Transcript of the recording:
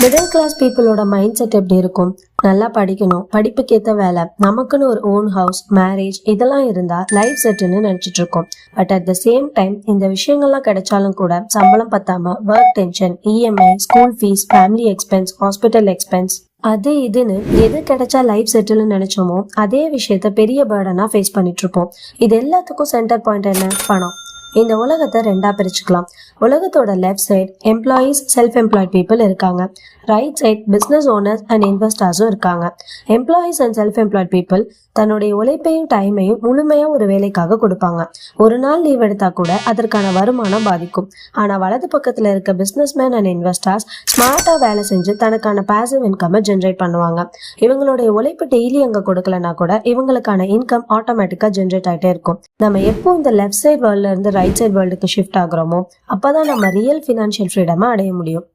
Middle class பீப்புளோட mind set எப்படி இருக்கும்? நல்லா படிக்கணும், படிப்புக்கேற்ற வேலை, நமக்குன்னு ஒரு ஓன் ஹவுஸ், மேரேஜ் இதெல்லாம் இருந்தா லைஃப் செட்டுன்னு நினைச்சிட்டு இருக்கோம். But at the same time இந்த விஷயங்கள்லாம் கிடைச்சாலும் கூட சம்பளம் பத்தாம work tension, EMI, school fees, family expense, hospital expense அது இதுன்னு எது கிடைச்சா லைஃப் செட்டில்னு நினைச்சோமோ அதே விஷயத்த பெரிய பேர்டனா ஃபேஸ் பண்ணிட்டு இருப்போம். இது எல்லாத்துக்கும் சென்டர் பாயிண்ட் என்ன? பணம். இந்த உலகத்தை ரெண்டா பிரிச்சுக்கலாம். உலகத்தோட left side employees, self employed people இருக்காங்க. Right side business owners and இன்வெஸ்டர்ஸும் இருக்காங்க. Employees and self employed people தன்னுடைய உழைப்பையும் டைமையும் முழுமையா ஒரு வேலைக்காக கொடுப்பாங்க. ஒரு நாள் லீவ் எடுத்தா கூட அதற்கான வருமானம் பாதிக்கும். ஆனா வலது பக்கத்துல இருக்க பிசினஸ்மேன் அண்ட் இன்வெஸ்டர்ஸ் ஸ்மார்ட்டா வேலை செஞ்சு தனக்கான பாசிவ் இன்கம் ஜென்ரேட் பண்ணுவாங்க. இவங்களுடைய உழைப்பு டெய்லி அங்க கொடுக்கலனா கூட இவங்களுக்கான இன்கம் ஆட்டோமேட்டிக்கா ஜென்ரேட் ஆகிட்டே இருக்கும். நம்ம எப்போ இந்த லெஃப்ட் சைட் வேர்ல்ட்ல இருந்து ரைட் சைட் வேர்ல்டுக்கு ஷிஃப்ட் ஆகுறோமோ அப்பதான் நம்ம ரியல் ஃபினான்ஷியல் ஃப்ரீடமா அடைய முடியும்.